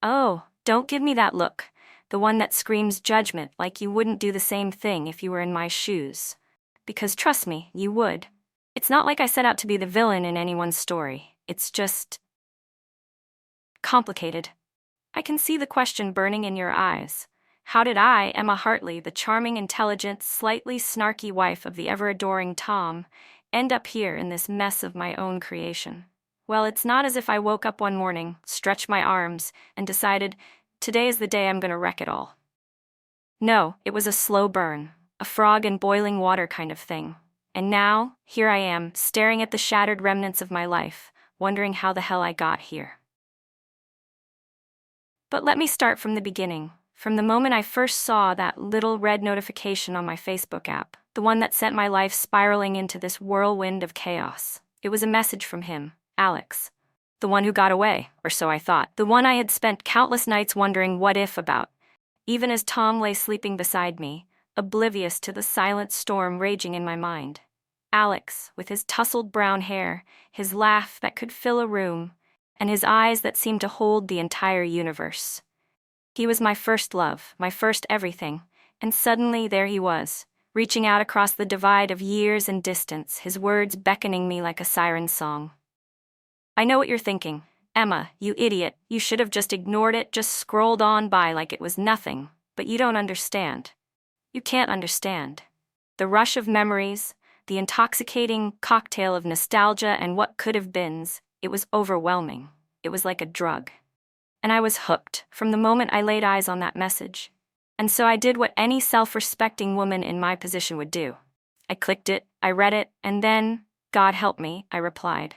Oh, don't give me that look. The one that screams judgment like you wouldn't do the same thing if you were in my shoes. Because trust me, you would. It's not like I set out to be the villain in anyone's story. It's just complicated. I can see the question burning in your eyes. How did I, Emma Hartley, the charming, intelligent, slightly snarky wife of the ever-adoring Tom, end up here in this mess of my own creation? Well, it's not as if I woke up one morning, stretched my arms, and decided, today is the day I'm gonna wreck it all. No, it was a slow burn, a frog in boiling water kind of thing. And now, here I am, staring at the shattered remnants of my life, wondering how the hell I got here. But let me start from the beginning, from the moment I first saw that little red notification on my Facebook app, the one that sent my life spiraling into this whirlwind of chaos. It was a message from him, Alex. The one who got away, or so I thought. The one I had spent countless nights wondering what if about. Even as Tom lay sleeping beside me, oblivious to the silent storm raging in my mind. Alex, with his tousled brown hair, his laugh that could fill a room, and his eyes that seemed to hold the entire universe. He was my first love, my first everything, and suddenly there he was, reaching out across the divide of years and distance, his words beckoning me like a siren song. I know what you're thinking. Emma, you idiot, you should have just ignored it, just scrolled on by like it was nothing, but you don't understand. You can't understand. The rush of memories, the intoxicating cocktail of nostalgia and what could have beens, it was overwhelming. It was like a drug. And I was hooked from the moment I laid eyes on that message. And so I did what any self-respecting woman in my position would do. I clicked it, I read it, and then, God help me, I replied.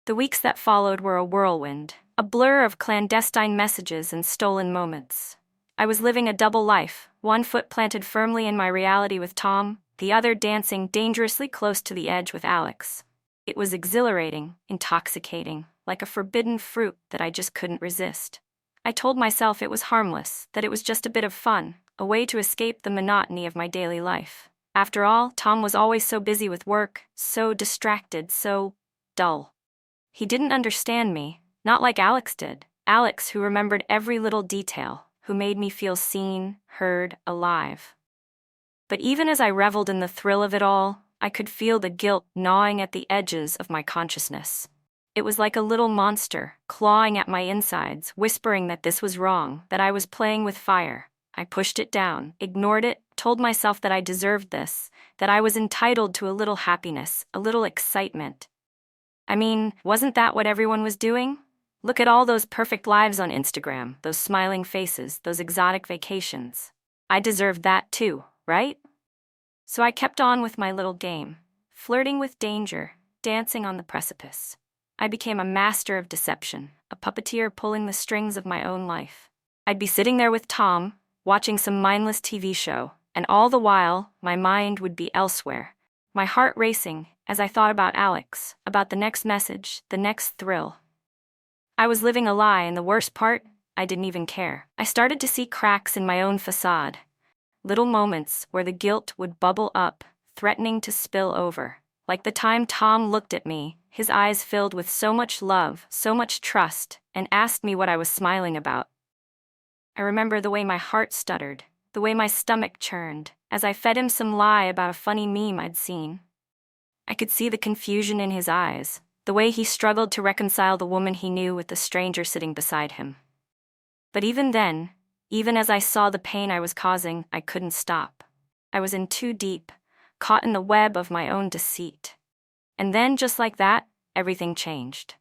The weeks that followed were a whirlwind, a blur of clandestine messages and stolen moments. I was living a double life, one foot planted firmly in my reality with Tom, the other dancing dangerously close to the edge with Alex. It was exhilarating, intoxicating, like a forbidden fruit that I just couldn't resist. I told myself it was harmless, that it was just a bit of fun, a way to escape the monotony of my daily life. After all, Tom was always so busy with work, so distracted, so dull. He didn't understand me, not like Alex did. Alex, who remembered every little detail, who made me feel seen, heard, alive. But even as I reveled in the thrill of it all, I could feel the guilt gnawing at the edges of my consciousness. It was like a little monster, clawing at my insides, whispering that this was wrong, that I was playing with fire. I pushed it down, ignored it, told myself that I deserved this, that I was entitled to a little happiness, a little excitement. I mean, wasn't that what everyone was doing? Look at all those perfect lives on Instagram, those smiling faces, those exotic vacations. I deserved that too, right? So I kept on with my little game, flirting with danger, dancing on the precipice. I became a master of deception, a puppeteer pulling the strings of my own life. I'd be sitting there with Tom, watching some mindless TV show, and all the while, my mind would be elsewhere, my heart racing as I thought about Alex, about the next message, the next thrill. I was living a lie, and the worst part, I didn't even care. I started to see cracks in my own facade, little moments where the guilt would bubble up, threatening to spill over. Like the time Tom looked at me, his eyes filled with so much love, so much trust, and asked me what I was smiling about. I remember the way my heart stuttered, the way my stomach churned, as I fed him some lie about a funny meme I'd seen. I could see the confusion in his eyes, the way he struggled to reconcile the woman he knew with the stranger sitting beside him. But even then, even as I saw the pain I was causing, I couldn't stop. I was in too deep, caught in the web of my own deceit. And then, just like that, everything changed.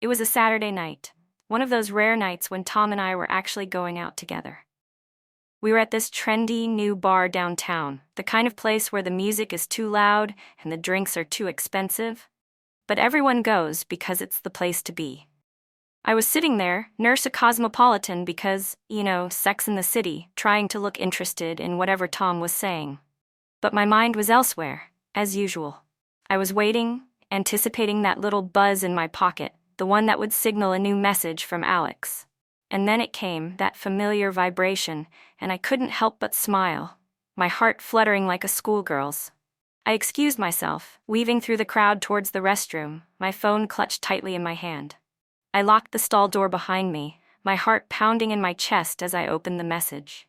It was a Saturday night, one of those rare nights when Tom and I were actually going out together. We were at this trendy new bar downtown, the kind of place where the music is too loud and the drinks are too expensive. But everyone goes because it's the place to be. I was sitting there, nurse a cosmopolitan because, Sex in the City, trying to look interested in whatever Tom was saying. But my mind was elsewhere, as usual. I was waiting, anticipating that little buzz in my pocket, the one that would signal a new message from Alex. And then it came, that familiar vibration, and I couldn't help but smile, my heart fluttering like a schoolgirl's. I excused myself, weaving through the crowd towards the restroom, my phone clutched tightly in my hand. I locked the stall door behind me, my heart pounding in my chest as I opened the message.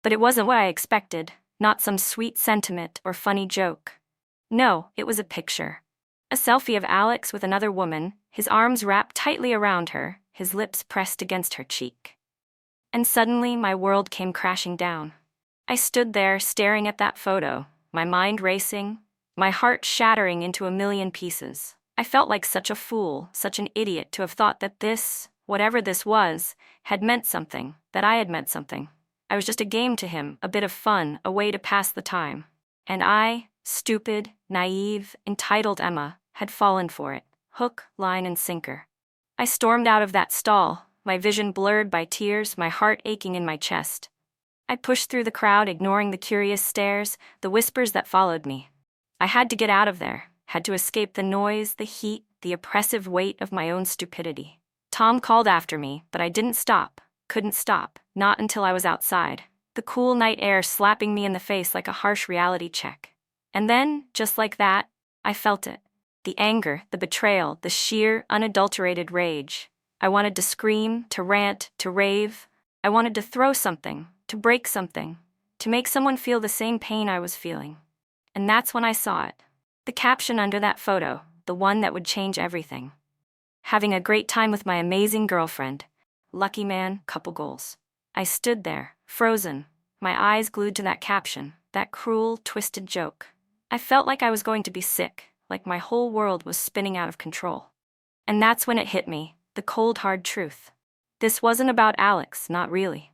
But it wasn't what I expected, not some sweet sentiment or funny joke. No, it was a picture. A selfie of Alex with another woman, his arms wrapped tightly around her, his lips pressed against her cheek. And suddenly my world came crashing down. I stood there staring at that photo, my mind racing, my heart shattering into a million pieces. I felt like such a fool, such an idiot to have thought that this, whatever this was, had meant something, that I had meant something. I was just a game to him, a bit of fun, a way to pass the time. And I, stupid, naive, entitled Emma, had fallen for it, hook, line, and sinker. I stormed out of that stall, my vision blurred by tears, my heart aching in my chest. I pushed through the crowd, ignoring the curious stares, the whispers that followed me. I had to get out of there, had to escape the noise, the heat, the oppressive weight of my own stupidity. Tom called after me, but I didn't stop, couldn't stop, not until I was outside, the cool night air slapping me in the face like a harsh reality check. And then, just like that, I felt it. The anger, the betrayal, the sheer, unadulterated rage. I wanted to scream, to rant, to rave. I wanted to throw something, to break something, to make someone feel the same pain I was feeling. And that's when I saw it. The caption under that photo, the one that would change everything. Having a great time with my amazing girlfriend. Lucky man, couple goals. I stood there, frozen, my eyes glued to that caption, that cruel, twisted joke. I felt like I was going to be sick, like my whole world was spinning out of control. And that's when it hit me, the cold, hard truth. This wasn't about Alex, not really.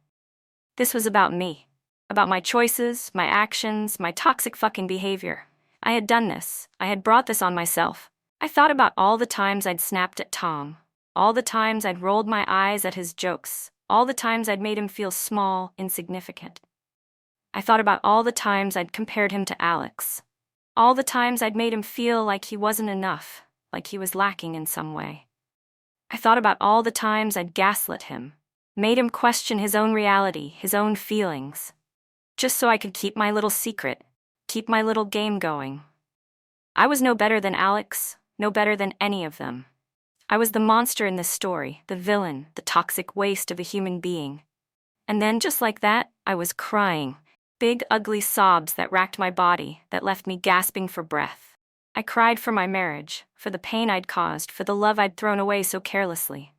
This was about me. About my choices, my actions, my toxic fucking behavior. I had done this. I had brought this on myself. I thought about all the times I'd snapped at Tom. All the times I'd rolled my eyes at his jokes. All the times I'd made him feel small, insignificant. I thought about all the times I'd compared him to Alex. All the times I'd made him feel like he wasn't enough, like he was lacking in some way. I thought about all the times I'd gaslit him, made him question his own reality, his own feelings, just so I could keep my little secret, keep my little game going. I was no better than Alex, no better than any of them. I was the monster in this story, the villain, the toxic waste of a human being. And then, just like that, I was crying. Big, ugly sobs that racked my body, that left me gasping for breath. I cried for my marriage, for the pain I'd caused, for the love I'd thrown away so carelessly.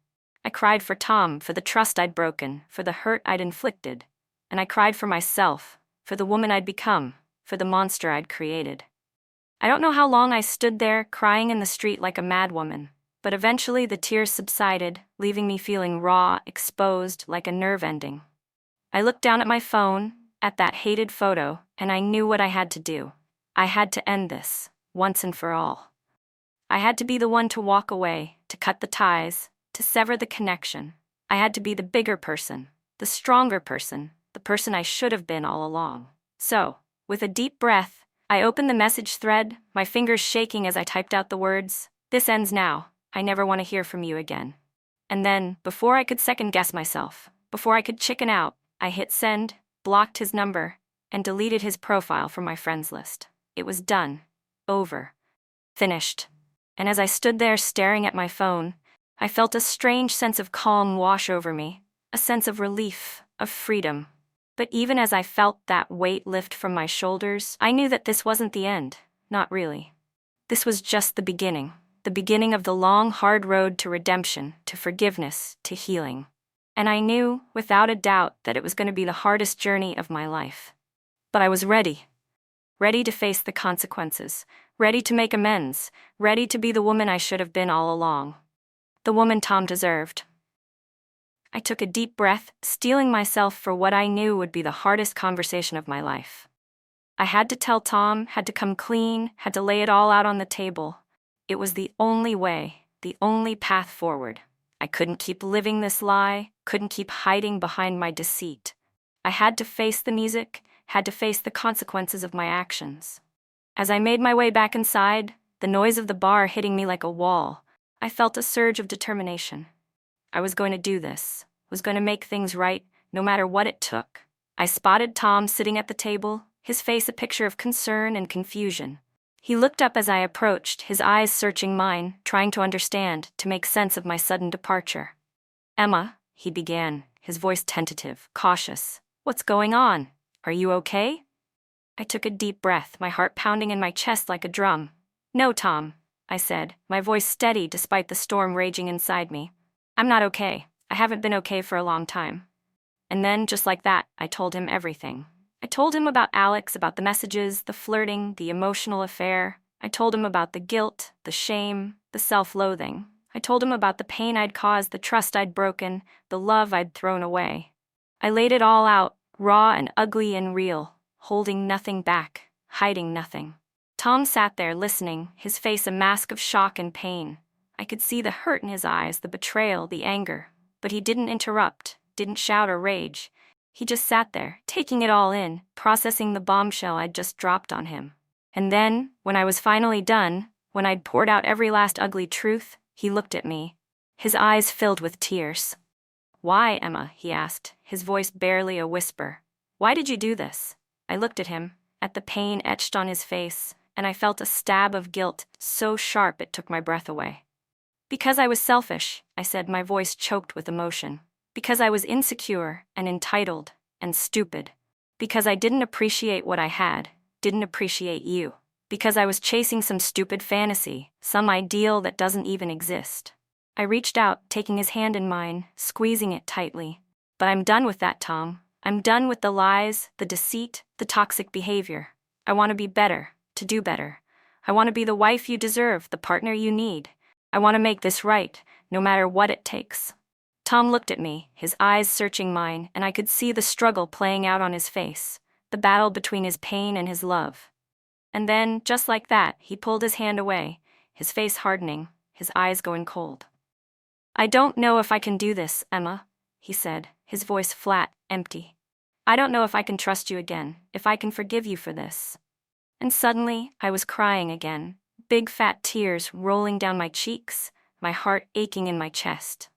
I cried for Tom, for the trust I'd broken, for the hurt I'd inflicted. And I cried for myself, for the woman I'd become, for the monster I'd created. I don't know how long I stood there, crying in the street like a madwoman. But eventually the tears subsided, leaving me feeling raw, exposed, like a nerve ending. I looked down at my phone, at that hated photo, and I knew what I had to do. I had to end this, once and for all. I had to be the one to walk away, to cut the ties, to sever the connection. I had to be the bigger person, the stronger person, the person I should have been all along. So, with a deep breath, I opened the message thread, my fingers shaking as I typed out the words, "This ends now. I never want to hear from you again." And then, before I could second-guess myself, before I could chicken out, I hit send, blocked his number, and deleted his profile from my friends list. It was done. Over. Finished. And as I stood there staring at my phone, I felt a strange sense of calm wash over me, a sense of relief, of freedom. But even as I felt that weight lift from my shoulders, I knew that this wasn't the end, not really. This was just the beginning of the long, hard road to redemption, to forgiveness, to healing. And I knew, without a doubt, that it was going to be the hardest journey of my life. But I was ready. Ready to face the consequences, ready to make amends, ready to be the woman I should have been all along. The woman Tom deserved. I took a deep breath, steeling myself for what I knew would be the hardest conversation of my life. I had to tell Tom, had to come clean, had to lay it all out on the table. It was the only way, the only path forward. I couldn't keep living this lie, couldn't keep hiding behind my deceit. I had to face the music, had to face the consequences of my actions. As I made my way back inside, the noise of the bar hitting me like a wall, I felt a surge of determination. I was going to do this, was going to make things right, no matter what it took. I spotted Tom sitting at the table, his face a picture of concern and confusion. He looked up as I approached, his eyes searching mine, trying to understand, to make sense of my sudden departure. "Emma," he began, his voice tentative, cautious. "What's going on? Are you okay?" I took a deep breath, my heart pounding in my chest like a drum. "No, Tom," I said, my voice steady despite the storm raging inside me. "I'm not okay. I haven't been okay for a long time." And then, just like that, I told him everything. I told him about Alex, about the messages, the flirting, the emotional affair. I told him about the guilt, the shame, the self-loathing. I told him about the pain I'd caused, the trust I'd broken, the love I'd thrown away. I laid it all out, raw and ugly and real, holding nothing back, hiding nothing. Tom sat there listening, his face a mask of shock and pain. I could see the hurt in his eyes, the betrayal, the anger. But he didn't interrupt, didn't shout or rage. He just sat there, taking it all in, processing the bombshell I'd just dropped on him. And then, when I was finally done, when I'd poured out every last ugly truth, he looked at me, his eyes filled with tears. "Why, Emma?" he asked, his voice barely a whisper. "Why did you do this?" I looked at him, at the pain etched on his face, and I felt a stab of guilt so sharp it took my breath away. "Because I was selfish," I said, my voice choked with emotion. "Because I was insecure and entitled and stupid. Because I didn't appreciate what I had, didn't appreciate you. Because I was chasing some stupid fantasy, some ideal that doesn't even exist." I reached out, taking his hand in mine, squeezing it tightly. "But I'm done with that, Tom. I'm done with the lies, the deceit, the toxic behavior. I want to be better, to do better. I want to be the wife you deserve, the partner you need. I want to make this right, no matter what it takes." Tom looked at me, his eyes searching mine, and I could see the struggle playing out on his face, the battle between his pain and his love. And then, just like that, he pulled his hand away, his face hardening, his eyes going cold. "I don't know if I can do this, Emma," he said, his voice flat, empty. "I don't know if I can trust you again, if I can forgive you for this." And suddenly, I was crying again, big fat tears rolling down my cheeks, my heart aching in my chest.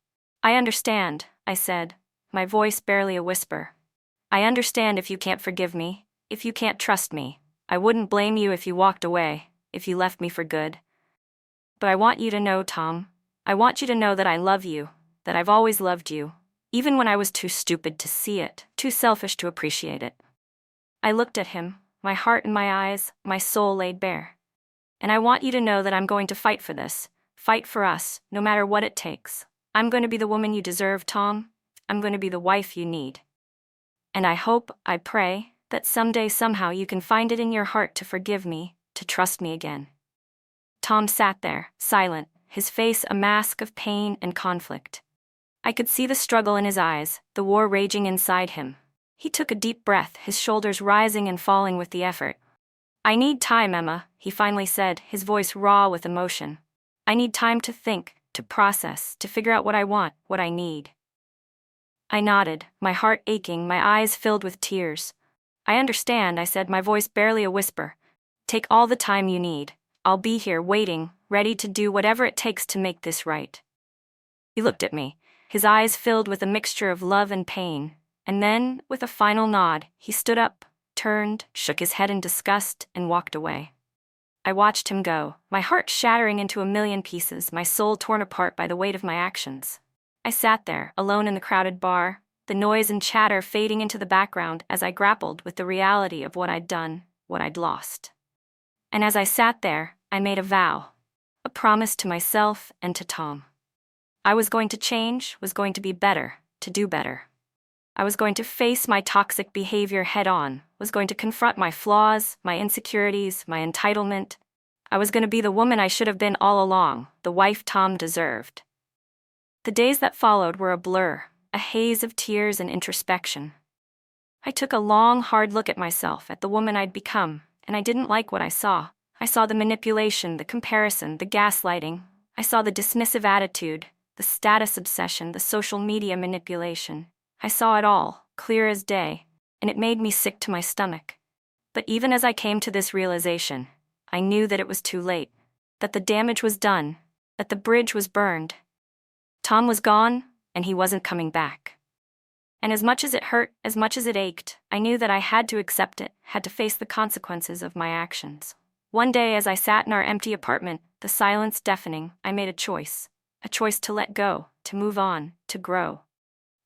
"I understand," I said, my voice barely a whisper. "I understand if you can't forgive me, if you can't trust me. I wouldn't blame you if you walked away, if you left me for good. But I want you to know, Tom, I want you to know that I love you, that I've always loved you, even when I was too stupid to see it, too selfish to appreciate it." I looked at him, my heart in my eyes, my soul laid bare. "And I want you to know that I'm going to fight for this, fight for us, no matter what it takes. I'm going to be the woman you deserve, Tom. I'm going to be the wife you need. And I hope, I pray, that someday somehow you can find it in your heart to forgive me, to trust me again." Tom sat there, silent, his face a mask of pain and conflict. I could see the struggle in his eyes, the war raging inside him. He took a deep breath, his shoulders rising and falling with the effort. "I need time, Emma," he finally said, his voice raw with emotion. "I need time to think, to process, to figure out what I want, what I need." I nodded, my heart aching, my eyes filled with tears. "I understand," I said, my voice barely a whisper. "Take all the time you need. I'll be here waiting, ready to do whatever it takes to make this right." He looked at me, his eyes filled with a mixture of love and pain, and then, with a final nod, he stood up, turned, shook his head in disgust, and walked away. I watched him go, my heart shattering into a million pieces, my soul torn apart by the weight of my actions. I sat there, alone in the crowded bar, the noise and chatter fading into the background as I grappled with the reality of what I'd done, what I'd lost. And as I sat there, I made a vow, a promise to myself and to Tom. I was going to change, was going to be better, to do better. I was going to face my toxic behavior head-on, was going to confront my flaws, my insecurities, my entitlement. I was going to be the woman I should have been all along, the wife Tom deserved. The days that followed were a blur, a haze of tears and introspection. I took a long, hard look at myself, at the woman I'd become, and I didn't like what I saw. I saw the manipulation, the comparison, the gaslighting. I saw the dismissive attitude, the status obsession, the social media manipulation. I saw it all, clear as day, and it made me sick to my stomach. But even as I came to this realization, I knew that it was too late, that the damage was done, that the bridge was burned. Tom was gone, and he wasn't coming back. And as much as it hurt, as much as it ached, I knew that I had to accept it, had to face the consequences of my actions. One day, as I sat in our empty apartment, the silence deafening, I made a choice to let go, to move on, to grow.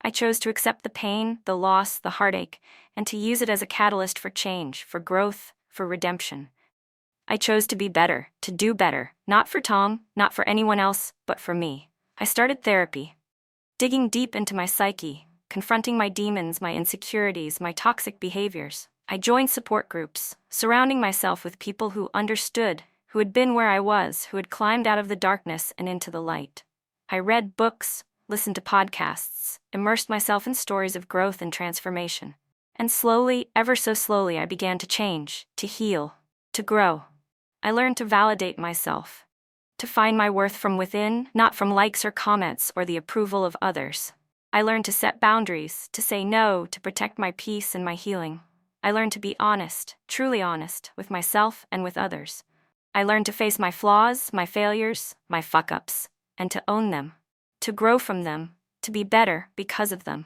I chose to accept the pain, the loss, the heartache, and to use it as a catalyst for change, for growth, for redemption. I chose to be better, to do better, not for Tom, not for anyone else, but for me. I started therapy, digging deep into my psyche, confronting my demons, my insecurities, my toxic behaviors. I joined support groups, surrounding myself with people who understood, who had been where I was, who had climbed out of the darkness and into the light. I read books, listened to podcasts, immersed myself in stories of growth and transformation. And slowly, ever so slowly, I began to change, to heal, to grow. I learned to validate myself, to find my worth from within, not from likes or comments or the approval of others. I learned to set boundaries, to say no, to protect my peace and my healing. I learned to be honest, truly honest, with myself and with others. I learned to face my flaws, my failures, my fuck-ups, and to own them, to grow from them, to be better because of them.